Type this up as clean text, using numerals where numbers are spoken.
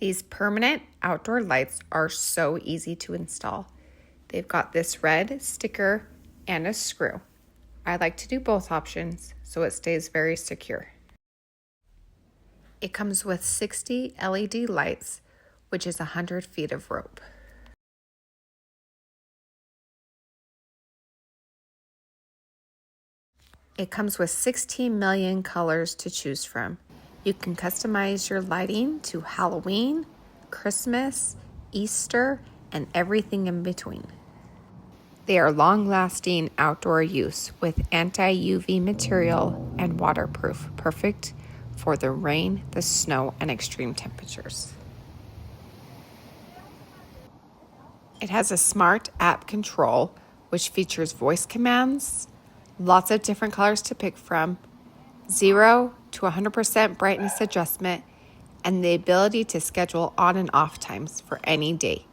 These permanent outdoor lights are so easy to install. They've got this red sticker and a screw. I like to do both options so it stays very secure. It comes with 60 LED lights, which is 100 feet of rope. It comes with 16 million colors to choose from. You can customize your lighting to Halloween, Christmas, Easter, and everything in between. They are long-lasting outdoor use with anti-UV material and waterproof, perfect for the rain, the snow, and extreme temperatures. It has a smart app control, which features voice commands, lots of different colors to pick from, 0 to 100% brightness adjustment, and the ability to schedule on and off times for any day.